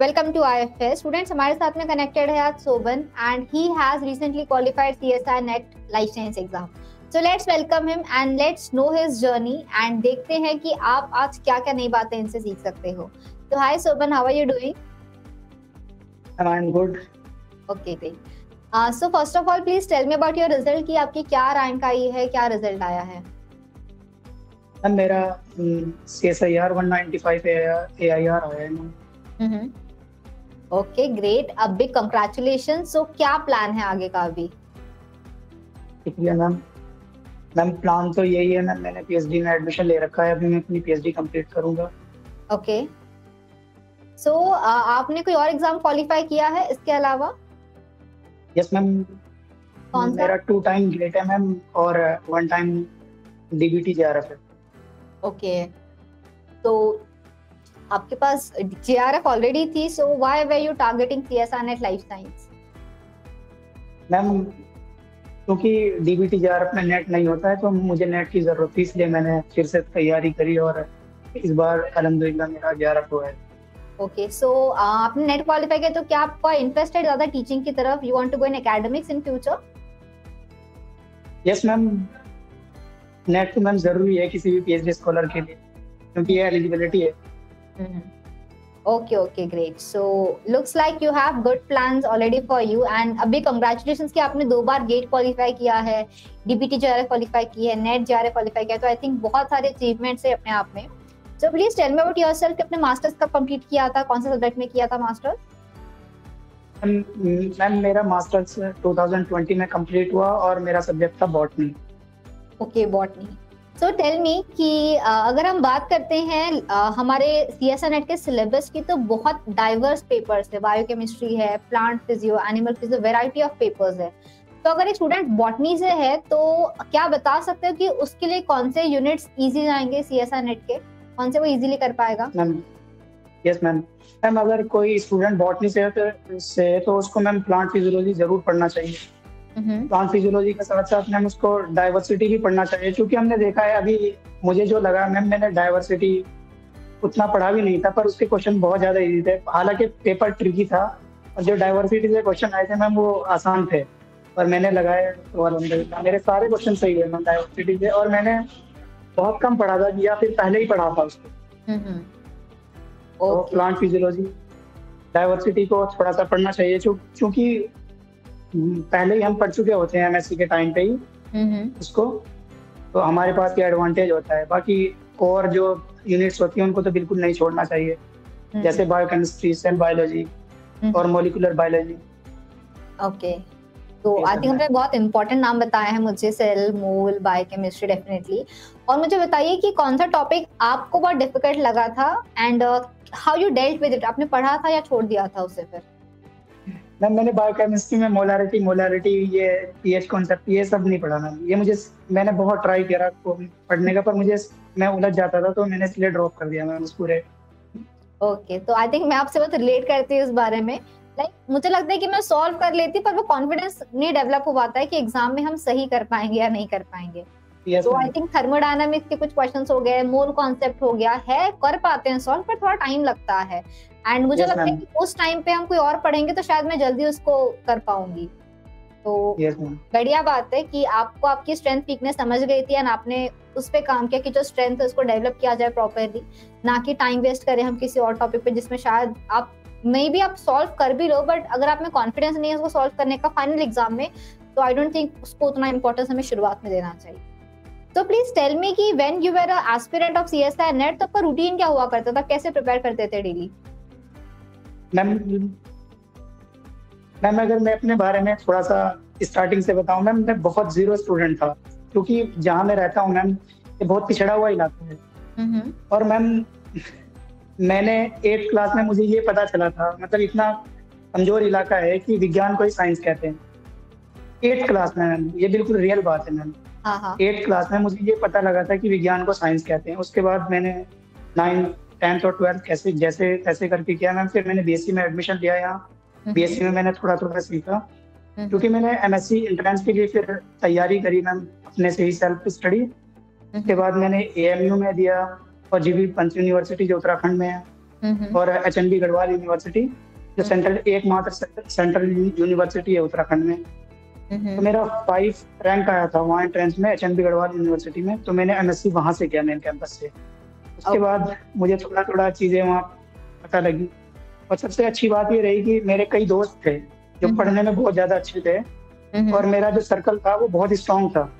Welcome to IFS students. हमारे साथ में कनेक्टेड है आज Soban and he has recently qualified CSI net life science exam. So let's welcome him and let's know his journey and देखते हैं कि आप आज क्या क्या नई बातें इनसे सीख सकते हो। तो hi Soban, how are you doing? I am good. Okay great. So first of all please tell me about your result कि आपकी क्या रैंक आई है, क्या रिजल्ट आया है? मेरा CSIR 195 AIR आया है। Okay great, a big congratulation. So क्या प्लान है आगे का अभी? शुक्रिया मैम प्लान तो यही है मैम, मैंने PhD में एडमिशन ले रखा है, अभी मैं अपनी PhD कंप्लीट करूंगा। ओके सो आपने कोई और एग्जाम क्वालिफाई किया है इसके अलावा? यस मैम, कौन सा? मेरा 2 टाइम GATE है मैम और 1 टाइम DBT JRF है। ओके तो आपके पास JRF ऑलरेडी थी, so why were you targeting CSI net life science? Ma'am क्योंकि DBT JRF में नेट नहीं होता है तो मुझे नेट की जरूरत थी, इसलिए मैंने फिर से तैयारी करी और इस बार अल्हम्दुलिल्लाह मेरा JRF हुआ है। ओके सो आपने नेट क्वालिफाई किया तो क्या आपका इंटरेस्ट है ज्यादा टीचिंग की तरफ? You want to go in academics in future? Yes ma'am, NET तो मैम जरूरी है किसी भी PhD स्कॉलर के लिए क्योंकि ये एलिजिबिलिटी है। Okay, great. So looks like you have good plans already for you and अभी congratulations कि आपने 2 बार गेट क्वालिफाई किया है, DBT JRF क्वालिफाई की है, नेट JRF क्वालिफाई किया है, तो आई थिंक बहुत सारे अचीवमेंट्स है अपने आप में। So please tell me about yourself कि अपने मास्टर्स कब कंप्लीट किया था, कौन से सब्जेक्ट में किया था मास्टर्स? मैम मेरा मास्टर्स 2020 में कंप्लीट हुआ और मेरा सब्जेक्ट था botany. Okay botany. So tell me कि अगर हम बात करते हैं हमारे CSI नेट के सिलेबस की, तो बहुत डाइवर्स पेपर्स है, बायोकेमिस्ट्री है, plant physio, animal physio, variety of papers है। तो अगर एक स्टूडेंट बॉटनी से है तो क्या बता सकते हो कि उसके लिए कौन से यूनिट्स इजी जाएंगे CSI नेट के, कौन से वो इजीली कर पाएगा? मैम यस मैम अगर कोई स्टूडेंट बॉटनी से है तो उसको मैम प्लांट फिजियोलॉजी जरूर पढ़ना चाहिए। प्लांट फिजियोलॉजी के साथ साथ मैम उसको डाइवर्सिटी भी पढ़ना चाहिए, क्योंकि हमने देखा है अभी मुझे जो लगा मैम, मैंने डाइवर्सिटी उतना पढ़ा भी नहीं था पर उसके क्वेश्चन बहुत ज्यादा इजी थे, हालांकि पेपर ट्रिकी था और जो डाइवर्सिटी से क्वेश्चन आए थे मैम वो आसान थे और मैंने लगाए तो अल्हम्दुलिल्लाह मेरे सारे क्वेश्चन सही हुए मैम डाइवर्सिटी से। और मैंने बहुत कम पढ़ा था या फिर पहले ही पढ़ा था उसको। तो प्लांट फिजियोलॉजी डाइवर्सिटी को थोड़ा सा पढ़ना चाहिए क्योंकि पहले ही हम पढ़ चुके होते हैं MSc के टाइम पे ही उसको, तो हमारे पास ये एडवांटेज होता है। बाकी और जो यूनिट्स होती हैं उनको तो बिल्कुल नहीं छोड़ना चाहिए, जैसे बायोकेमिस्ट्री, सेल बायोलॉजी और मॉलिक्यूलर बायोलॉजी। ओके तो आई थिंक आपने बहुत इंपॉर्टेंट नाम बताया है मुझे, सेल, मोल, बायोकेमिस्ट्री डेफिनेटली। और मुझे बताइए कि कौन सा टॉपिक आपको बहुत डिफिकल्ट लगा था and how you dealt with it? आपने पढ़ा था या छोड़ दिया था उसे फिर? मैंने बायोकेमिस्ट्री में मोलारिटी ये pH कॉन्सेप्ट ये सब नहीं पढ़ा मैम, ये मैंने बहुत ट्राई किया पढ़ने का, पर मैं उलझ जाता था तो मैंने इसलिए ड्रॉप कर दिया मैम उस पूरे। ओके तो आई थिंक मैं आपसे बहुत रिलेट करती हूँ इस बारे में। मुझे लगता है कि मैं सॉल्व कर लेती पर वो कॉन्फिडेंस नहीं डेवलप हो पाता है कि एग्जाम में हम सही कर पाएंगे या नहीं कर पाएंगे। तो आई थिंक थर्मोडायनामिक्स के कुछ क्वेश्चंस हो गए, मोल कॉन्सेप्ट हो गया है, कर पाते हैं सॉल्व पर थोड़ा टाइम लगता है एंड मुझे लगता है कि उस टाइम पे हम कोई और पढ़ेंगे तो शायद मैं जल्दी उसको कर पाऊंगी। तो बढ़िया बात है कि आपको आपकी स्ट्रेंथ वीकनेस समझ गई थी एंड आपने उस पे काम किया कि जो स्ट्रेंथ है उसको डेवलप किया जाए प्रॉपरली, ना कि टाइम वेस्ट करें हम किसी और टॉपिक पे जिसमें शायद आप मे बी आप सॉल्व कर भी लो बट अगर आप में कॉन्फिडेंस नहीं है उसको सॉल्व करने का फाइनल एग्जाम में, तो आई डोंट थिंक उसको उतना इंपॉर्टेंस हमें शुरुआत में देना चाहिए। तो प्लीज टेल मी कि when you were a aspirant of CSI net तो आपका रूटीन क्या हुआ करता था, कैसे प्रिपेयर करते थे डेली? मैम अगर मैं अपने बारे में थोड़ा सा स्टार्टिंग से बताऊं मैम, मैं बहुत जीरो स्टूडेंट था क्योंकि जहाँ मैं रहता हूँ मैम ये बहुत पिछड़ा हुआ इलाका है। और मैम मैंने 8th क्लास में मुझे ये पता चला था, मतलब इतना कमजोर इलाका है कि विज्ञान को ही साइंस कहते हैं। 8th क्लास में मैम, ये बिल्कुल रियल बात है मैम। 8th क्लास में मुझे ये पता लगा था कि विज्ञान को साइंस कहते हैं। उसके बाद मैंने 9th 10th और 12th जैसे तैसे करके किया मैम। फिर मैंने BSc में एडमिशन लिया यहाँ। BSc में मैंने थोड़ा थोड़ा सीखा क्योंकि मैंने MSc एंट्रेंस के लिए फिर तैयारी करी मैम अपने से ही सेल्फ स्टडी। उसके बाद मैंने AMU में दिया और GV पंच यूनिवर्सिटी जो उत्तराखंड में है और HNB गढ़वाल यूनिवर्सिटी जो सेंट्रल एकमात्र सेंट्रल यूनिवर्सिटी है उत्तराखंड में। तो मेरा 5 रैंक आया था वहाँ एंट्रेंस में HNB गढ़वाल यूनिवर्सिटी में। तो मैंने MSc वहाँ से किया, मेन कैंपस से। उसके बाद मुझे थोड़ा थोड़ा चीजें वहाँ पता लगी। और सबसे अच्छी बात ये रही कि मेरे कई दोस्त थे जो पढ़ने में बहुत ज्यादा अच्छे थे और मेरा जो सर्कल था वो बहुत स्ट्रॉन्ग था।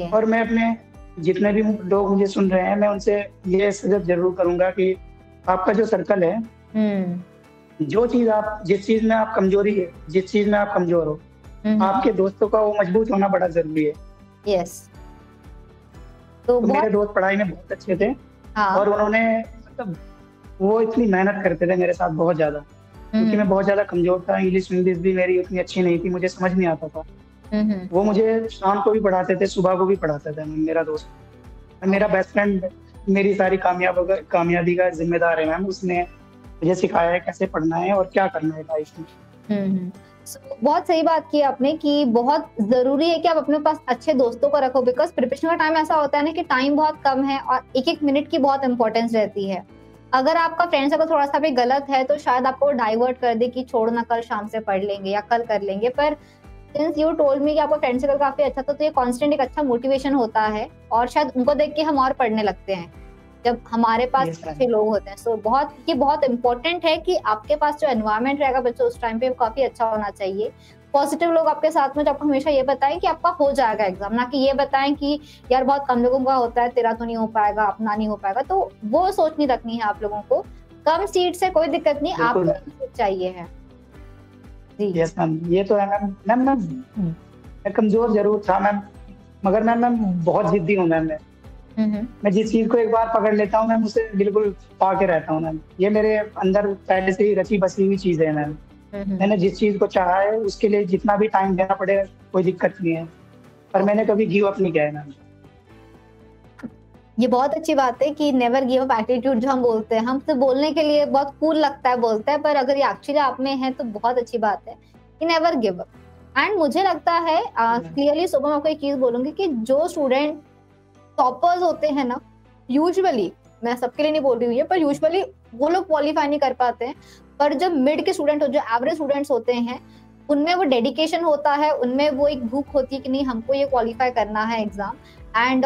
और मैं अपने जितने भी लोग मुझे सुन रहे हैं, मैं उनसे ये सजेस्ट जरूर करूंगा कि आपका जो सर्कल है, जो चीज आप जिस चीज में आप कमजोरी है, जिस चीज में आप कमजोर हो, आपके दोस्तों का वो मजबूत होना बड़ा जरूरी है। यस। तो मेरे दोस्त पढ़ाई में बहुत अच्छे थे। और उन्होंने मतलब वो इतनी मेहनत करते थे मेरे साथ बहुत ज्यादा, क्योंकि मैं बहुत ज्यादा कमजोर था। इंग्लिश भी मेरी उतनी अच्छी नहीं थी, मुझे समझ नहीं आता था। वो मुझे शाम को भी पढ़ाते थे, सुबह को भी पढ़ाते थे। मेरा दोस्त, मेरा बेस्ट फ्रेंड, मेरी सारी कामयाबी का जिम्मेदार है मैम। उसने मुझे सिखाया है कैसे पढ़ना है और क्या करना है लाइफ में। बहुत सही बात की आपने कि बहुत जरूरी है कि आप अपने पास अच्छे दोस्तों को रखो, बिकॉज प्रिपरेशन का टाइम ऐसा होता है ना कि टाइम बहुत कम है और एक एक मिनट की बहुत इंपॉर्टेंस रहती है। अगर आपका फ्रेंड सर्कल थोड़ा सा भी गलत है तो शायद आपको डाइवर्ट कर दे कि छोड़ ना, कल शाम से पढ़ लेंगे या कल कर लेंगे। पर सिंस यू टोल्ड मी कि आपका फ्रेंड सर्कल काफी अच्छा था, तो ये कांस्टेंट एक अच्छा मोटिवेशन होता है और शायद उनको देख के हम और पढ़ने लगते हैं जब हमारे पास अच्छे लोग होते हैं। सो बहुत इंपॉर्टेंट है कि आपके पास जो एनवायरनमेंट रहेगा बच्चों उस टाइम पे काफी अच्छा होना चाहिए। पॉजिटिव लोग आपके साथ में जो आपको हमेशा ये बताएं कि आपका हो जाएगा एग्जाम, ना कि ये बताएं कि यार बहुत कम लोगों का होता है, तेरा तो नहीं हो पाएगा, अपना नहीं हो पाएगा। तो वो सोच नहीं रखनी है आप लोगों को। कम सीट से कोई दिक्कत नहीं, आपको चाहिए है जी। यस मैम, ये तो है मैम। मैं कमजोर जरूर था मैम, मगर मैम बहुत जिद्दी हूँ मैम। मैं जिस चीज को एक बार पकड़ लेता हूँ मैम, उसे बिल्कुल पा के रहता हूँ मैम। ये मेरे अंदर पहले से ही रची बसी हुई चीज है मैम। मैंने जिस चीज को चाहा है उसके लिए जितना भी टाइम देना पड़े कोई दिक्कत नहीं है, पर मैंने कभी गिव अप नहीं किया है मैम। ये बहुत अच्छी बात है कि नेवर गिव अप एटीट्यूड जो हम बोलते हैं, हम तो बोलने के लिए बहुत कूल लगता है बोलते हैं, पर अगर ये एक्चुअली आप में है तो बहुत अच्छी बात है कि नेवर गिव अप। एंड मुझे लगता है क्लियरली सुबह मैं आपको एक चीज बोलूंगी कि जो स्टूडेंट टॉपर्स होते हैं ना, यूजुअली, मैं सबके लिए नहीं बोल रही हूँ पर यूजुअली वो लोग क्वालिफाई नहीं कर पाते हैं। पर जो मिड के स्टूडेंट हो, जो एवरेज स्टूडेंट्स होते हैं, उनमें वो डेडिकेशन होता है, उनमें वो एक भूख होती है कि नहीं हमको ये क्वालिफाई करना है exam. And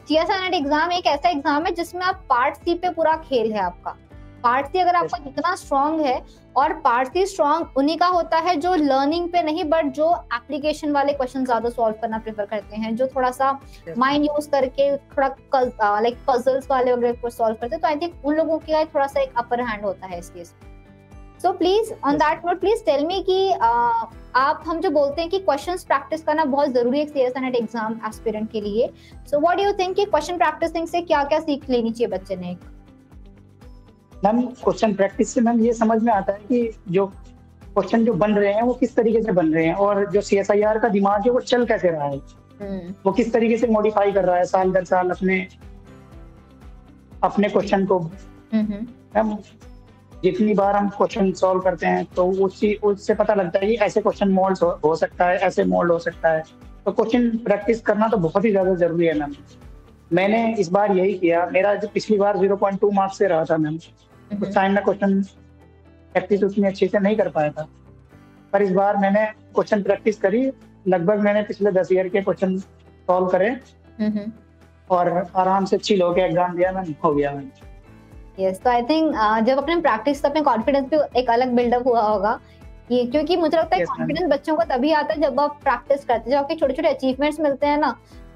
CSIR net exam एक ऐसा एग्जाम है जिसमें आप पार्ट सी पे पूरा खेल है आपका। पार्ट सी अगर आपका जितना स्ट्रांग है, और पार्ट सी स्ट्रांग उन्हीं का होता है जो लर्निंग पे नहीं बट जो एप्लीकेशन वाले क्वेश्चन ज्यादा सॉल्व करना प्रेफर करते हैं, जो थोड़ा सा माइंड यूज करके थोड़ा लाइक पजल्स वाले वगैरह सॉल्व करते हैं। तो आई थिंक उन लोगों का थोड़ा सा एक अपर हैंड होता है इस केस। So please on that note please tell me कि आप, हम जो बोलते हैं कि क्वेश्चंस प्रैक्टिस करना बहुत जरूरी है CSIR नेट एग्जाम एस्पिरेंट के लिए। So what do you think कि क्वेश्चन प्रैक्टिसिंग से क्या क्या सीख लेनी चाहिए बच्चे ने? मैम क्वेश्चन प्रैक्टिस से मैम ये समझ में आता है कि जो क्वेश्चन जो बन रहे हैं वो किस तरीके से बन रहे हैं, और जो CSIR का दिमाग है वो चल कैसे रहा है, वो किस तरीके से मॉडिफाई कर रहा है साल दर साल अपने क्वेश्चन को। मैम जितनी बार हम क्वेश्चन सॉल्व करते हैं तो उससे पता लगता है कि ऐसे क्वेश्चन मोल्ड हो सकता है, ऐसे मोल्ड हो सकता है। तो क्वेश्चन प्रैक्टिस करना तो बहुत ही ज्यादा जरूरी है मैम। मैंने इस बार यही किया। मेरा जो पिछली बार 0.2 मार्क्स से रहा था मैम, उस टाइम में क्वेश्चन प्रैक्टिस उतनी अच्छे से नहीं कर पाया था, पर इस बार मैंने क्वेश्चन प्रैक्टिस करी। लगभग मैंने पिछले 10 ईयर के क्वेश्चन सॉल्व करे और आराम से चिल होकर एग्जाम दिया मैम, हो गया मैम। यस, तो आई थिंक जब अपने प्रैक्टिस अपने कॉन्फिडेंस भी एक अलग बिल्डअप हुआ होगा, क्योंकि मुझे लगता है कॉन्फिडेंस बच्चों को तभी आता है जब आप प्रैक्टिस करते हैं। जब आपके छोटे छोटे अचीवमेंट्स मिलते हैं ना,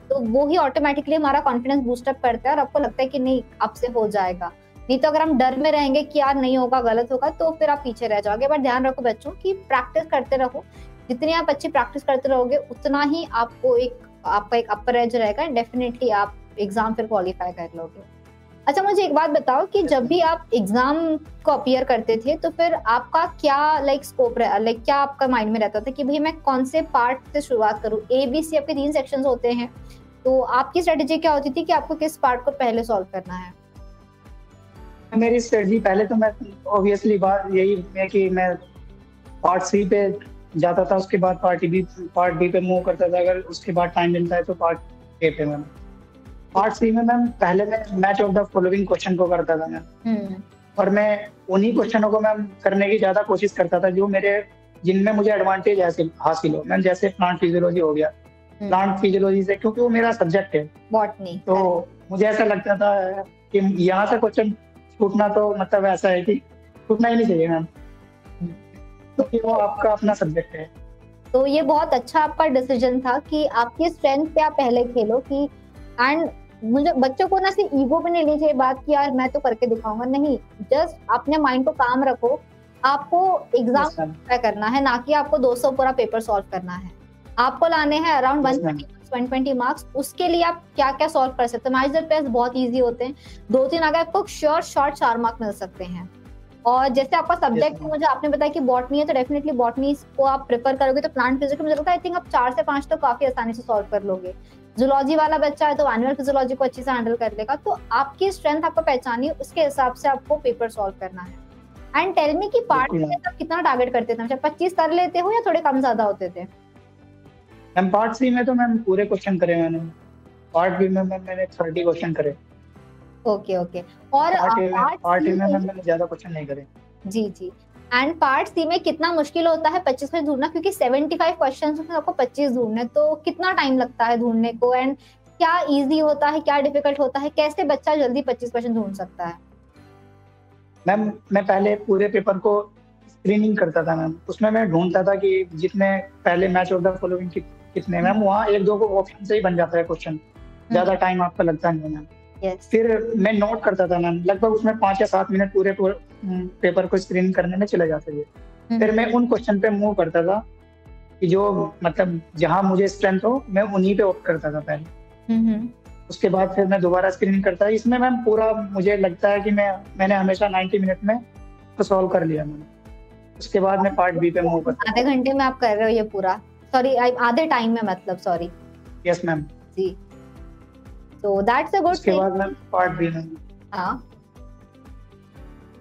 तो वो ही ऑटोमेटिकली हमारा कॉन्फिडेंस बूस्टअप करता है और आपको लगता है कि नहीं अब से हो जाएगा। नहीं तो अगर हम डर में रहेंगे कि यार नहीं होगा, गलत होगा, तो फिर आप पीछे रह जाओगे। बट ध्यान रखो बच्चों कि प्रैक्टिस करते रहो, जितनी आप अच्छी प्रैक्टिस करते रहोगे उतना ही आपको आपका एक अपर एज रहेगा, डेफिनेटली आप एग्जाम फिर क्वालिफाई कर लोगे। अच्छा मुझे एक बात बताओ कि जब भी आप एग्जाम को अपीयर करते थे तो फिर आपका क्या स्कोप क्या आपका माइंड में रहता था कि भाई मैं कौन से पार्ट से शुरुआत करूं? ABC आपके 3 सेक्शंस होते हैं, तो आपकी स्ट्रेटेजी क्या होती थी कि आपको किस पार्ट को पहले सॉल्व करना है? मेरी स्ट्रेटजी पहले तो मैं ऑब्वियसली बात यही है कि मैं पार्ट सी पे जाता था, उसके बाद पार्ट बी पे मूव करता था। अगर उसके बाद टाइम मिलता है तो पार्ट ए पे। मैम पार्ट सी में मैम पहले मैं match of the following question को करता था मैम। और मैं उन्हीं क्वेश्चनों को मैम करने की ज्यादा कोशिश करता था जो मेरे जिनमें मुझे एडवांटेज हासिल हो। मैम जैसे प्लांट फिजियोलॉजी हो गया, प्लांट फिजियोलॉजी से, क्योंकि वो मेरा सब्जेक्ट है बॉटनी, तो मुझे ऐसा लगता था कि यहाँ से क्वेश्चन छूटना तो मतलब ऐसा है कि छूटना ही नहीं चाहिए मैम, क्योंकि वो आपका अपना सब्जेक्ट है। तो ये बहुत अच्छा आपका डिसीजन था कि आपकी स्ट्रेंथ पे आप पहले खेलो कि एंड मुझे बच्चों को ना सिर्फ ईगो पे नहीं लेनी चाहिए बात कि यार मैं तो करके दिखाऊंगा, नहीं, जस्ट अपने माइंड को काम रखो। आपको एग्जाम तय करना है, ना कि आपको 200 पूरा पेपर सॉल्व करना है। आपको लाने हैं अराउंड 120 मार्क्स। उसके लिए आप क्या क्या सॉल्व कर सकते हैं। मैथ्स टेस्ट बहुत इजी होते हैं, 2-3 अगर आपको श्योर शॉर्ट 4 मार्क मिल सकते हैं। और जैसे आपका सब्जेक्ट मुझे आपने बताया कि बॉटनी है, तो डेफिनेटली बॉटनी को आप प्रेफर करोगे तो प्लांट फिजिक्स मुझे लगता है आई थिंक आप 4 से 5 तो काफी आसानी से सॉल्व कर लोगे। जूलॉजी वाला बच्चा है तो एनुअल फिजियोलॉजी को अच्छे से हैंडल कर लेगा। तो आपकी स्ट्रेंथ आपको पहचानी, उसके हिसाब से आपको पेपर सॉल्व करना है। एंड टेल मी कि पार्ट में आप कितना टारगेट करते थे, 25 कर लेते हो या थोड़े कम ज्यादा होते थे? मैम पार्ट सी में तो मैम पूरे क्वेश्चन करे मैंने, पार्ट बी में मैंने 30 क्वेश्चन करे। Okay okay. और पार्ट ए में मैंने ज्यादा क्वेश्चन नहीं करे। जी जी। एंड पार्ट सी में कितना मुश्किल होता है 25 क्वेश्चन ढूंढना, क्योंकि 75 क्वेश्चन में आपको 25 ढूंढने, तो कितना टाइम लगता है ढूंढने को? एंड क्या इजी होता है, क्या डिफिकल्ट होता है, कैसे बच्चा जल्दी 25 क्वेश्चन ढूंढ सकता है? मैम मैं पहले पूरे पेपर को स्क्रीनिंग करता था मैम, उसमें मैं ढूंढता था कि जितने पहले मैच ऑफ द फॉलोइंग कितने, मैम वहाँ 1-2 को ऑप्शन से ही बन जाता है क्वेश्चन, ज्यादा टाइम आपका लगता नहीं है मैम। फिर मैं नोट करता था मैम, लगभग उसमें 5 या 7 मिनट पूरे पेपर को स्क्रीन करने में चले जाते थे। फिर मैं उन क्वेश्चन पे मूव करता था कि जो मतलब जहां मुझे स्ट्रेंथ हो मैं उन्हीं पे ऑप्ट करता था पहले। उसके बाद फिर मैं दोबारा स्क्रीनिंग करता था। इसमें मैम पूरा मुझे लगता है कि मैंने हमेशा 90 मिनट में तो सॉल्व कर लिया मैंने। उसके बाद मैं पार्ट बी पे मूव करता। आधे घंटे में आप कर रहे हो ये पूरा? सॉरी, आधे टाइम में मतलब, sorry. Yes ma'am ji. So that's a good उसके बाद मैम पार्ट बी में, हाँ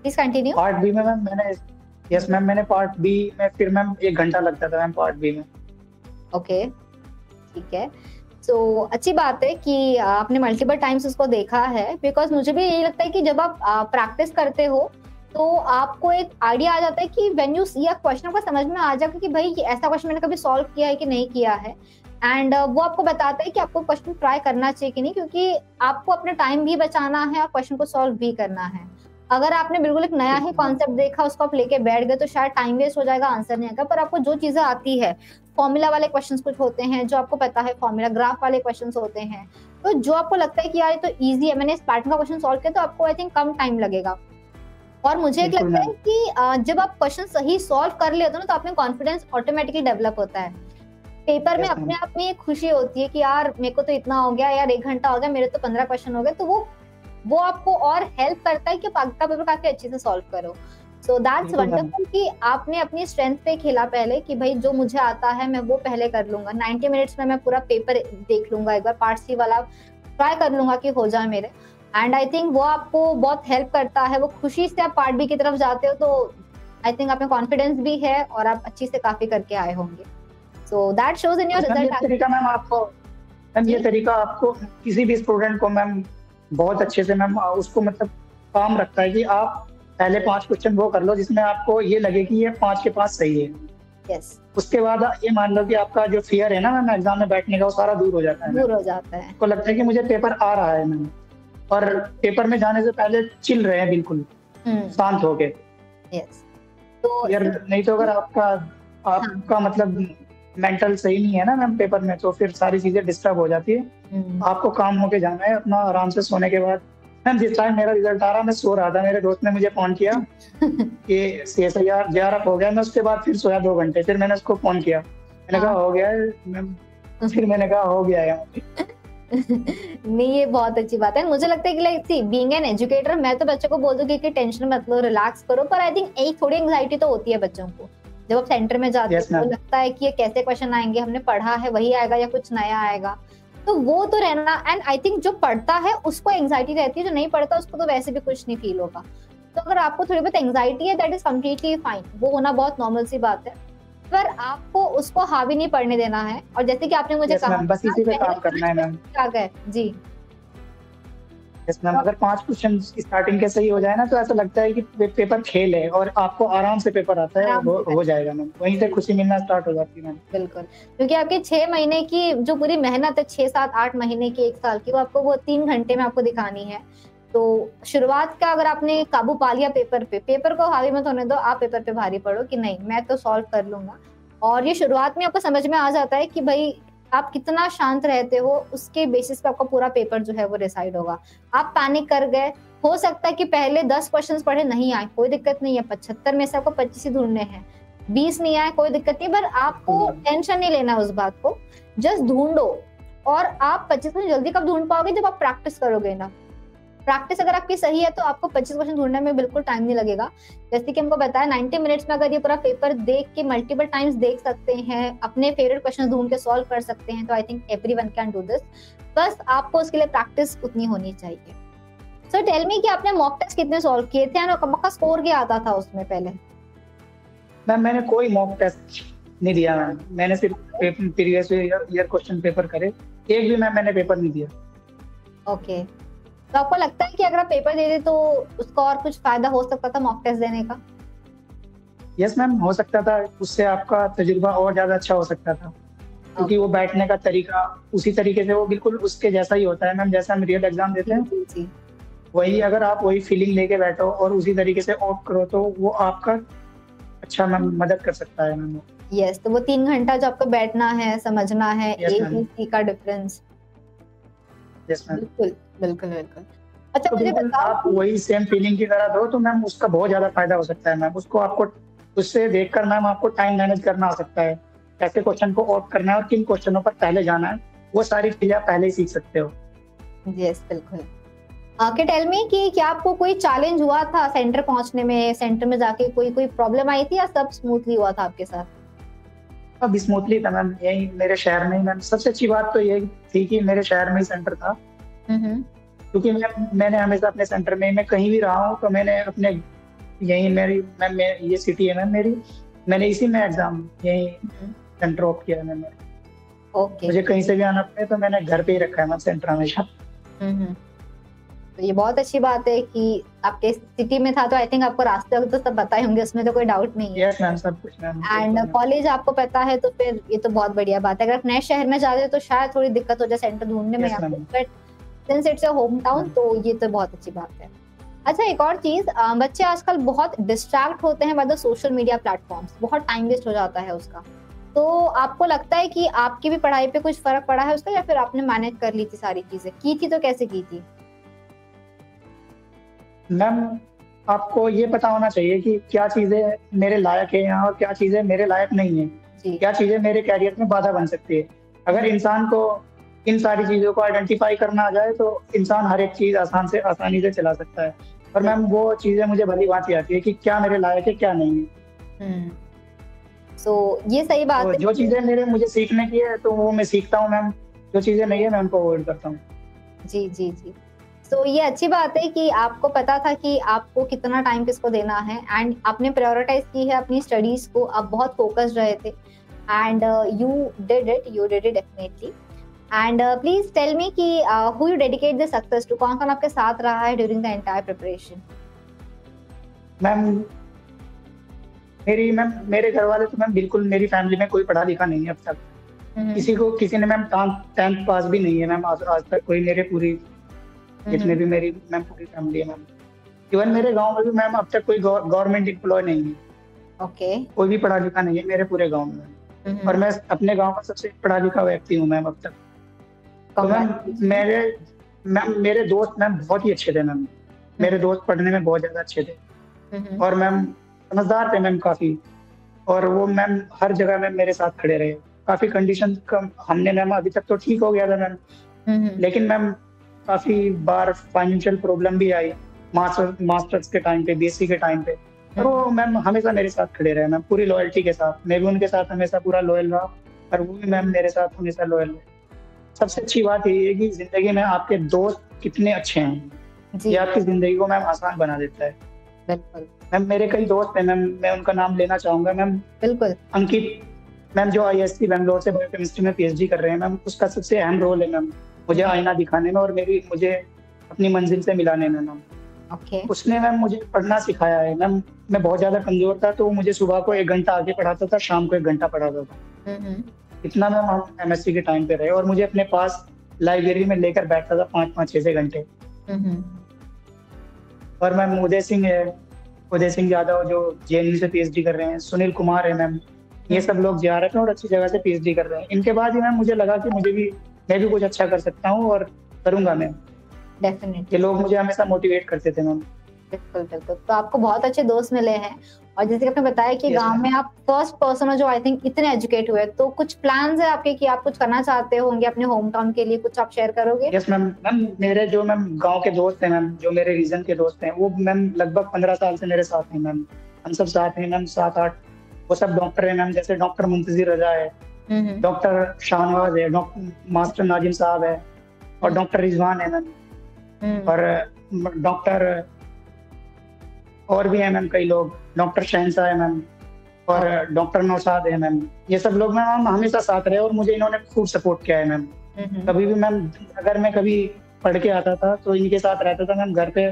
प्लीज कंटिन्यू। पार्ट बी में मैम मैंने पार्ट बी में फिर मैम 1 घंटा लगता था मैम पार्ट बी में। ओके ठीक है। सो अच्छी बात है कि आपने मल्टीपल टाइम्स उसको देखा है, बिकॉज मुझे भी यही लगता है कि जब आप प्रैक्टिस करते हो तो आपको एक आइडिया आ जाता है कि when you see a question आपको समझ में आ जाएगा कि भाई ऐसा क्वेश्चन मैंने कभी सॉल्व किया है कि नहीं किया है। एंड वो आपको बताता है कि आपको क्वेश्चन ट्राई करना चाहिए कि नहीं, क्योंकि आपको अपना टाइम भी बचाना है और क्वेश्चन को सॉल्व भी करना है। अगर आपने बिल्कुल एक नया ही कॉन्सेप्ट देखा, उसको आप लेके बैठ गए तो शायद टाइम वेस्ट हो जाएगा, आंसर नहीं आएगा। पर आपको जो चीजें आती है, फॉर्मूला वाले क्वेश्चंस कुछ होते हैं जो आपको पता है, फॉर्मूला ग्राफ वाले क्वेश्चंस होते हैं, तो जो आपको लगता है कि यार ये तो इजी है, मैंने इस पैटर्न का क्वेश्चन सॉल्व किया, तो आपको आई थिंक कम टाइम लगेगा। और मुझे एक लगता है कि जब आप क्वेश्चन सही सॉल्व कर लेते हो ना, तो आप में कॉन्फिडेंस ऑटोमेटिकली डेवलप होता है। पेपर में अपने आप में एक खुशी होती है कि यार मेरे को तो इतना हो गया, यार 1 घंटा हो गया, मेरे तो 15 क्वेश्चन हो गए, तो वो आपको और हेल्प करता है कि आप आगे का पेपर काफी अच्छे से सॉल्व करो। सो दैट्स वंडरफुल कि आपने अपनी स्ट्रेंथ पे खेला पहले, कि भाई जो मुझे आता है मैं वो पहले कर लूंगा, 90 मिनट्स में मैं पूरा पेपर देख लूंगा, एक बार पार्ट सी वाला ट्राई कर लूंगा कि हो जाए मेरे। एंड आई थिंक वो आपको बहुत हेल्प करता है, वो खुशी से आप पार्ट बी की तरफ जाते हो, तो आई थिंक आप में कॉन्फिडेंस भी है और आप अच्छी से काफी करके आए होंगे। So that shows in your result. ये तरीका आपको किसी भी स्टूडेंट को मैम बहुत अच्छे से मैम उसको मतलब काम रखता है कि आप पहले 5 क्वेश्चन वो कर लो जिसमें आपको ये लगे कि ये 5 के 5 सही है। यस। उसके बाद ये मान लो कि आपका जो फियर है ना मैम एग्जाम में बैठने का, वो सारा दूर हो जाता है। दूर हो जाता है। आपको लगता है कि मुझे पेपर आ रहा है मैम, और पेपर में जाने से पहले चिल रहे हैं बिल्कुल शांत होके। यस। तो यार नहीं तो अगर आपका मतलब मेंटल सही नहीं है ना मैम पेपर में, तो फिर सारी चीजें डिस्टर्ब हो जाती है। आपको काम होके जाना है अपना आराम से सोने के बाद। मैम जिस टाइम मेरा रिजल्ट आ रहा, मैं सो रहा था, मेरे दोस्त ने मुझे फोन किया कि CSIR JRF हो गया। मैं उसके बाद फिर सोया 2 घंटे, फिर मैंने उसको फोन किया, मैंने कहा हो गया है मैम, फिर मैंने कहा हो गया है। नहीं ये बहुत अच्छी बात है। मुझे लगता है कि like see being an educator, मैं तो बच्चों को बोल दूं कि टेंशन मत लो, रिलैक्स करो, पर आई थिंक एक थोड़ी एंग्जाइटी तो होती है बच्चों को जब आप सेंटर में जाते हो। तो लगता है कि ये कैसे क्वेश्चन आएंगे, हमने पढ़ा है वही आएगा या कुछ नया आएगा, तो वो तो रहना। एंड आई थिंक जो पढ़ता है उसको एंग्जाइटी रहती है, जो नहीं पढ़ता उसको तो वैसे भी कुछ नहीं फील होगा। तो अगर आपको थोड़ी बहुत एंग्जाइटी है, दैट इज कम्प्लीटली फाइन, वो होना बहुत नॉर्मल सी बात है, पर आपको उसको हावी नहीं पड़ने देना है। और जैसे कि आपने मुझे कहा बस इसी पे काम करना है मैम। क्या गए जी, इसमें अगर 5 क्वेश्चन स्टार्टिंग के सही हो जाए ना तो ऐसा लगता है कि पेपर खेल है और आपको आराम से पेपर आता है, हो जाएगा मैम, वहीं से खुशी मिलना स्टार्ट हो जाती है मैम। बिल्कुल, क्योंकि आपके 6 महीने की जो पूरी मेहनत है, 6, 7, 8 महीने की, 1 साल की, वो आपको वो 3 घंटे में आपको दिखानी है। तो शुरुआत का अगर आपने काबू पा लिया पेपर पे, पेपर को हावी मत होने दो, आप पेपर पे भारी पड़ो कि नहीं मैं तो सॉल्व कर लूंगा। और ये शुरुआत में आपको समझ में आ जाता है कि भाई आप कितना शांत रहते हो, उसके बेसिस पे आपका पूरा पेपर जो है वो डिसाइड होगा। आप पैनिक कर गए, हो सकता है कि पहले 10 क्वेश्चंस पढ़े नहीं आए, कोई दिक्कत नहीं है, 75 में से आपको 25 ही ढूंढने हैं, 20 नहीं आए कोई दिक्कत नहीं, पर आपको टेंशन नहीं लेना उस बात को, जस्ट ढूंढो। और आप 25 क्वेश्चन जल्दी कब ढूंढ पाओगे, जब आप प्रैक्टिस करोगे ना। प्रैक्टिस अगर आपकी सही है तो आपको 25 क्वेश्चन ढूंढने में बिल्कुल टाइम नहीं लगेगा। जैसे कि हमको बताया 90 मिनट्स में अगर ये पूरा पेपर देख के मल्टीपल टाइम्स देख सकते हैं, अपने फेवरेट क्वेश्चन ढूंढ के सॉल्व कर सकते हैं, तो I think everyone can do this. बस आपको उसके लिए प्रैक्टिस उतनी होनी चाहिए। सो टेल मी कि आपने मॉक टेस्ट कितने सॉल्व किए थे और आपका स्कोर क्या आता था उसमें पहले? मैम मैंने कोई मॉक टेस्ट नहीं दिया मैम, मैंने सिर्फ प्रीवियस ईयर क्वेश्चन पेपर करे, एक भी मैंने पेपर नहीं दिया। ओके, तो आपको लगता है कि अगर आप पेपर दे दे तो उसका और कुछ फायदा हो सकता था मॉक टेस्ट देने का? यस मैम, हो सकता था, उससे आपका तजुर्बा और ज्यादा अच्छा हो सकता था, क्योंकि वो बैठने का तरीका उसी तरीके से वो बिल्कुल उसके जैसा ही होता है मैम, जैसा हम रियल एग्जाम देते हैं जी। वही अगर आप वही फीलिंग लेके बैठो और उसी तरीके से ऑफ करो तो वो आपका अच्छा मैम मदद कर सकता है मैम। यस, तो वो 3 घंटा जो आपको बैठना है, समझना है, ABC का डिफरेंस। यस मैम, बिल्कुल बिल्कुल बिल्कुल। अच्छा तो मुझे बताओ, आप वही सेम फीलिंग की तरह दो तो मैम उसका बहुत ज्यादा फायदा हो सकता है मैम। उसको आपको उससे देखकर मैम आपको टाइम मैनेज करना आ सकता है, कैसे क्वेश्चन को ऑफ करना है और किन क्वेश्चनों पर पहले जाना है, वो सारी चीजें आप पहले ही सीख सकते हो। यस बिल्कुल। आके टेल मी कि क्या आपको कोई चैलेंज हुआ था सेंटर पहुंचने में, सेंटर में जाके कोई प्रॉब्लम आई थी या सब स्मूथली हुआ था आपके साथ? अब स्मूथली था मैम, यही मेरे शहर में ही मैम। सबसे अच्छी बात तो ये थी कि मेरे शहर में ही सेंटर था, क्योंकि मैंने हमेशा अपने सेंटर में, मैं कहीं भी रहा हूँ तो मैंने अपने यही मेरी मैम ये सिटी है मैम मेरी, मैंने इसी में एग्जाम यही सेंटर ऑफ किया है मैम। ओके, मुझे कहीं से भी आना पड़े तो मैंने घर पे ही रखा है मैम सेंटर हमेशा। तो ये बहुत अच्छी बात है कि आपके सिटी में था, तो आई थिंक आपको रास्ते तो सब पता ही होंगे, उसमें तो कोई डाउट नहीं है। यस मैम, सब कुछ मैम। एंड कॉलेज आपको पता है तो फिर ये तो बहुत बढ़िया बात है। अगर आप नए शहर में जा रहे हो तो शायद थोड़ी दिक्कत हो जाए सेंटर ढूंढने में आपको, but since it's your home town तो ये तो बहुत अच्छी बात है। अच्छा एक और चीज, बच्चे आजकल बहुत डिस्ट्रैक्ट होते हैं by the social media platforms, बहुत टाइम वेस्ट हो जाता है उसका। तो आपको लगता है कि आपकी भी पढ़ाई पे कुछ फर्क पड़ा है उसका, या फिर आपने मैनेज कर ली थी सारी चीजें? की थी तो कैसे की थी? मैम आपको ये पता होना चाहिए कि क्या चीजें मेरे लायक है यहाँ और क्या चीजें मेरे लायक नहीं है, क्या चीजें मेरे कैरियर में बाधा बन सकती है। अगर इंसान को इन सारी चीजों को आइडेंटिफाई करना आ जाए तो इंसान हर एक चीज आसानी से चला सकता है। और मैम वो चीजें मुझे भली बात आती है कि क्या मेरे लायक है क्या नहीं है। ये सही बात है। जो चीजें मुझे सीखने की है तो वो मैं सीखता हूँ मैम, जो चीजें नहीं है मैं उनको अवॉइड करता हूँ। जी जी जी। तो ये अच्छी बात है कि आपको पता था कि आपको कितना टाइम किसको देना है, एंड आपने प्रायोरिटाइज की है अपनी स्टडीज को, आप बहुत फोकस्ड रहे थे, and you did it definitely. And please tell me कि who you dedicate the success to, कौन कौन आपके साथ रहा है during the entire preparation? Ma'am मेरे घर वाले तो मैम बिल्कुल, मेरी फैमिली में कोई पढ़ा लिखा नहीं है अब तक। किसी ने मैम 10th पास भी नहीं है मैम आज तक कोई, मेरे पूरी जितने भी मेरी मैम पूरी फैमिली है मैम। इवन मेरे गांव में भी मैम अब तक कोई गवर्नमेंट एम्प्लॉय नहीं है। ओके, कोई भी पढ़ा लिखा नहीं है मेरे पूरे गांव में, और मैं अपने गांव का सबसे पढ़ा लिखा व्यक्ति हूँ मैम अब तक। तो मैम मेरे दोस्त मैम बहुत ही अच्छे थे मैम, मेरे दोस्त पढ़ने में बहुत ज्यादा अच्छे थे और मैम समझदार थे मैम काफी, और वो मैम हर जगह मैम मेरे साथ खड़े रहे। काफी कंडीशन हमने मैम अभी तक तो ठीक हो गया था मैम, लेकिन मैम काफी बार फाइनेंशियल प्रॉब्लम भी आई मास्टर्स के टाइम पे, BSc के टाइम पे, और वो मैम हमेशा मेरे साथ खड़े रहे मैम पूरी लॉयल्टी के साथ। मैं भी उनके साथ हमेशा पूरा लॉयल रहा और वो भी मैम मेरे साथ हमेशा लॉयल रहे। सबसे अच्छी बात ये है कि जिंदगी में आपके दोस्त कितने अच्छे हैं, ये आपकी जिंदगी को मैम आसान बना देता है। बिल्कुल मैम मेरे कई दोस्त हैं मैम, मैं उनका नाम लेना चाहूंगा मैम। बिल्कुल। अंकित मैम जो IST बैंगलोर से बायोकेमिस्ट्री में PhD कर रहे हैं मैम, उसका सबसे अहम रोल है मैम मुझे आईना दिखाने में और मुझे अपनी मंजिल से मिलाने में मैम। उसने मैम मुझे पढ़ना सिखाया है मैम। मैं बहुत ज्यादा कमजोर था, तो मुझे सुबह को 1 घंटा आगे पढ़ाता था, शाम को 1 घंटा पढ़ाता था। इतना मैम हम MSc के टाइम पे रहे, और मुझे अपने पास लाइब्रेरी में लेकर बैठता था 5-5, 6-6 घंटे। और मैम उदय सिंह यादव जो JNU से PhD कर रहे हैं, सुनील कुमार है मैम, ये सब लोग JRF में और अच्छी जगह से PhD कर रहे हैं। इनके बाद ही मैम मुझे लगा कि मैं भी कुछ अच्छा कर सकता हूँ और करूंगा मैम। डेफिनेटली ये लोग मुझे हमेशा मोटिवेट करते थे मैम। बिल्कुल बिल्कुल। तो आपको बहुत अच्छे दोस्त मिले हैं, और जैसे कि आपने बताया कि गांव में आप फर्स्ट पर्सन हो जो आई थिंक इतने एजुकेट हुए, तो कुछ प्लान्स है आपके कि आप कुछ करना चाहते होंगे अपने होम टाउन के लिए, कुछ आप शेयर करोगे? Yes ma'am. मेरे जो मैम गांव के दोस्त हैं मैम, जो मेरे रीजन के दोस्त हैं, वो मैम लगभग 15 साल से मेरे साथ हैं मैम। हम सब साथ हैं मैम, 7-8। वो सब डॉक्टर है मैम, जैसे डॉक्टर मुंतजिर रजा है, डॉक्टर शाहनवाज है, डॉक्टर मास्टर नाजिम साहब है, और डॉक्टर रिजवान है मैम, और डॉक्टर और भी है मैम कई लोग, डॉक्टर शहनशाह है मैम, और डॉक्टर नौशाद है मैम। ये सब लोग मैम हमेशा साथ रहे, और मुझे इन्होंने खूब सपोर्ट किया है मैम। कभी भी मैम अगर मैं कभी पढ़ के आता था तो इनके साथ रहता था मैम। घर पे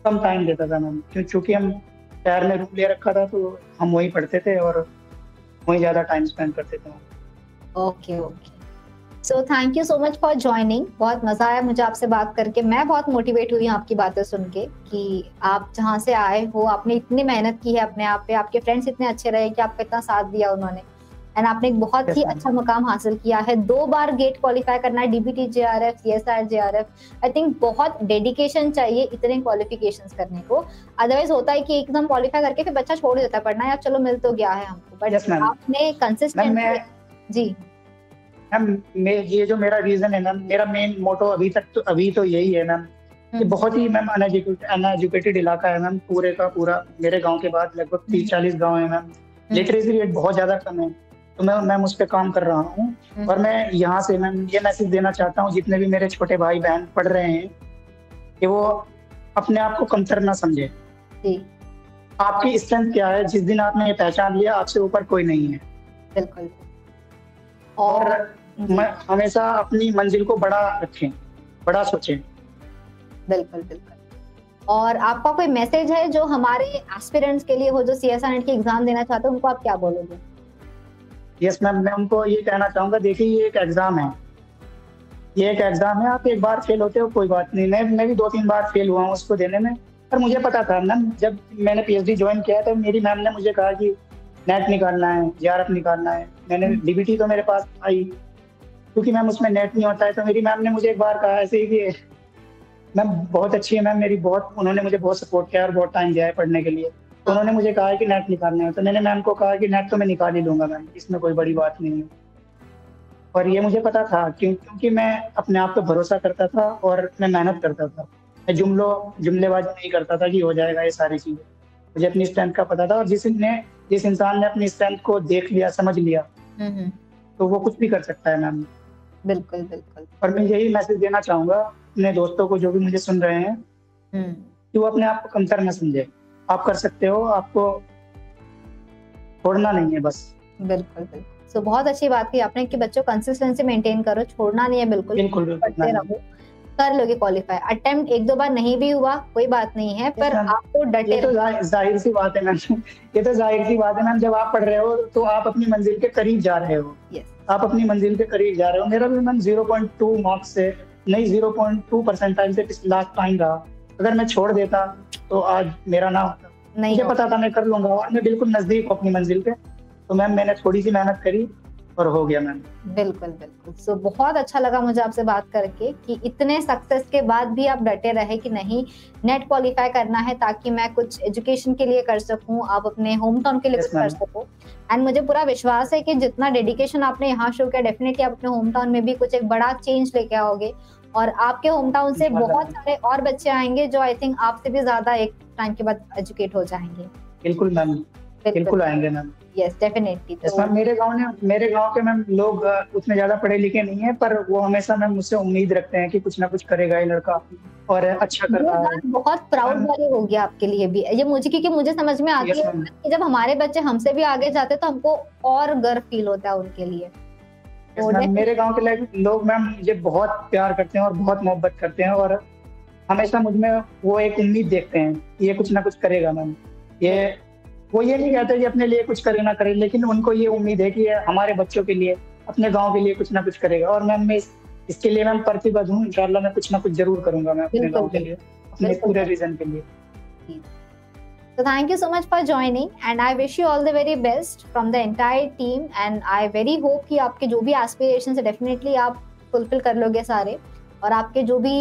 कम टाइम देता था मैम, क्योंकि हम शहर में रूम ले रखा था, तो हम वहीं पढ़ते थे और वहीं ज्यादा टाइम स्पेंड करते थे। Okay okay, so thank you so much for joining. बहुत मजा आया मुझे आपसे बात करके। मैं बहुत मोटिवेट हुई आपकी बातें सुन के कि आप जहाँ से आए हो, आपने इतनी मेहनत की है अपने आप पे, आपके फ्रेंड्स इतने अच्छे रहे कि आपका इतना साथ दिया उन्होंने, एंड आपने एक बहुत ही अच्छा मुकाम हासिल किया है। 2 बार गेट क्वालिफाई करना है, DBT JRF, CSIR JRF। I think बहुत डेडिकेशन चाहिए इतने क्वालिफिकेशंस करने को। अदरवाइज होता है कि एकदम क्वालिफाई करके फिर बच्चा छोड़ देता है पढ़ना, यार चलो मिल तो गया है हमको, बट आपने कंसिस्टेंट। जी मैम, ये जो मेरा रीजन है मैम, मेरा मेन मोटो अभी तो यही है मैम, कि बहुत ही मैम अनएजुकेटेड इलाका है मैम, पूरे का पूरा। मेरे गांव के बाद लगभग 30-40 गांव है मैम। लिटरेसी रेट बहुत ज्यादा कम है, तो मैं उस पर काम कर रहा हूँ। और मैं यहाँ से मैम ये मैसेज देना चाहता हूँ जितने भी मेरे छोटे भाई बहन पढ़ रहे हैं, कि वो अपने आप को कमतर ना समझे। आपकी स्ट्रेंथ क्या है, जिस दिन आपने ये पहचान लिया, आपसे ऊपर कोई नहीं है। बिल्कुल। और हमेशा अपनी मंजिल को बड़ा रखें, बड़ा सोचें। बिल्कुल बिल्कुल। और आपका कोई मैसेज है जो हमारे एस्पिरेंट्स के लिए हो, जो CSIR नेट की एग्जाम देना चाहते हैं, उनको आप क्या बोलोगे? यस मैम, मैं उनको ये कहना चाहूंगा, देखिए ये एक एग्जाम है, आप एक बार फेल होते हो कोई बात नहीं। मैं भी 2-3 बार फेल हुआ हूँ उसको देने में। पर मुझे पता था मैम, जब मैंने PhD ज्वाइन किया तो मेरी मैम ने मुझे कहा कि नेट निकालना है, JRF निकालना है। मैंने DBT तो मेरे पास आई, क्योंकि मैम उसमें नेट नहीं होता है। तो मेरी मैम ने मुझे एक बार कहा ऐसे ही कि मैम बहुत अच्छी है मैम मेरी, उन्होंने मुझे बहुत सपोर्ट किया और बहुत टाइम दिया है पढ़ने के लिए। तो उन्होंने मुझे कहा कि नेट निकालना है, तो मैंने मैम को कहा कि नेट तो मैं निकाल ही लूंगा मैम, इसमें कोई बड़ी बात नहीं है। और ये मुझे पता था क्योंकि मैं अपने आप पे भरोसा करता था और मैं मेहनत करता था। मैं जुमलेबाजी नहीं करता था कि हो जाएगा ये सारी चीजें। मुझे अपनी स्ट्रेंथ का पता था, और जिस इंसान ने अपनी स्ट्रेंथ को देख लिया, समझ लिया, तो वो कुछ भी कर सकता है मैम। बिल्कुल बिल्कुल। और मैं यही मैसेज देना चाहूंगा अपने दोस्तों को, जो भी मुझे सुन रहे हैं, कि वो अपने आप को कमतर न समझे। आप कर सकते हो, आपको छोड़ना नहीं है बस। बिल्कुल बिल्कुल। सो बहुत अच्छी बात की आपने कि बच्चों कंसिस्टेंसी मेंटेन करो, छोड़ना नहीं है बिल्कुल, पढ़ते रहो, कर लोगे क्वालिफाई। अटेम्प्ट 1-2 बार नहीं भी हुआ कोई बात नहीं है, पर आपको डटे। ये तो जाहिर सी बात है मैम, ये तो जाहिर सी बात है मैम। जब आप पढ़ रहे हो तो आप अपनी मंजिल के करीब जा रहे हो। आप अपनी मंजिल के करीब जा रहे हो। मेरा भी मैम 0.2 मार्क्स से नहीं, 0.2 परसेंटाइल से लास्ट टाइम रहा। अगर मैं छोड़ देता तो आज मेरा ना होता। मुझे पता था मैं कर लूंगा, और मैं बिल्कुल नजदीक हूँ अपनी मंजिल के। तो मैम मैंने थोड़ी सी मेहनत करी और हो गया मैम। बिल्कुल बिल्कुल। सो बहुत अच्छा लगा मुझे आपसे बात करके कि इतने सक्सेस के बाद भी आप डटे रहे कि नहीं, नेट क्वालिफाई करना है ताकि मैं कुछ एजुकेशन के लिए कर सकूं, आप अपने होम टाउन के लिए कुछ कर सको। एंड मुझे पूरा विश्वास है कि जितना डेडिकेशन आपने यहाँ शो किया, डेफिनेटली आप अपने होम टाउन में भी कुछ एक बड़ा चेंज लेके आओगे, और आपके होम टाउन से बहुत सारे और बच्चे आएंगे जो आई थिंक आपसे भी ज्यादा एक टाइम के बाद एजुकेट हो जाएंगे। बिल्कुल मैम, बिल्कुल आएंगे मैम। Yes definitely. तो मेरे गांव के मैम लोग उतने ज्यादा पढ़े लिखे नहीं है, पर वो हमेशा मैम मुझसे उम्मीद रखते हैं कि कुछ ना कुछ करेगा ये लड़का और अच्छा कर रहा है। बहुत प्राउड वाली हो गया आपके लिए भी ये मुझे, क्योंकि मुझे समझ में आती है कि जब हमारे बच्चे हमसे भी आगे जाते तो हमको और गर्व फील होता है उनके लिए। मेरे गाँव के लोग मैम मुझे बहुत प्यार करते हैं और बहुत मोहब्बत करते हैं, और हमेशा मुझ में वो एक उम्मीद देखते हैं, ये कुछ ना कुछ करेगा मैम। वो ये नहीं कहते कि अपने लिए कुछ करे ना करे, लेकिन उनको ये उम्मीद है कि हमारे बच्चों के लिए, अपने गाँव के लिए कुछ ना कुछ करेगा। और मैम मैं इसके लिए मैम प्रतिबद्ध हूँ, इंशाल्लाह मैं कुछ ना कुछ जरूर करूंगा मैं अपने गाँव के लिए, अपने पूरे रीजन के लिए। So thank you so much for joining and I wish you all the very best from the entire team and I very hope कि आपके जो भी aspirations है definitely आप fulfill कर लोगे सारे, और आपके जो भी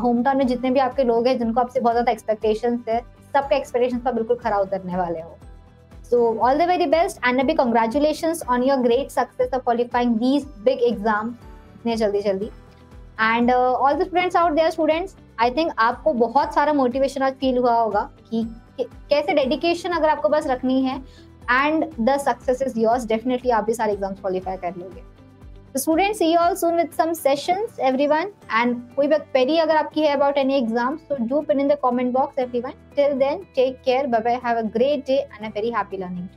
होम टाउन में जितने भी आपके लोग हैं जिनको आपसे बहुत ज़्यादा expectations है, सबके expectations पर बिल्कुल खरा उतरने वाले हो। So all the very best and अभी congratulations on your great success of qualifying these big exams इतने जल्दी and all the students out there, students, I think आपको बहुत सारा motivation आज feel हुआ होगा कि कैसे डेडिकेशन अगर आपको बस रखनी है and the success is yours, definitely आप भी सारे एग्जाम्स क्वालिफाई कर लोगे। तो students, see you all soon with some sessions everyone, एंड कोई भी क्वेरी अगर आपकी है अबाउट एनी एग्जाम्स तो do pin in the comment box everyone. Till then take care, bye bye, have a great day and a very happy learning.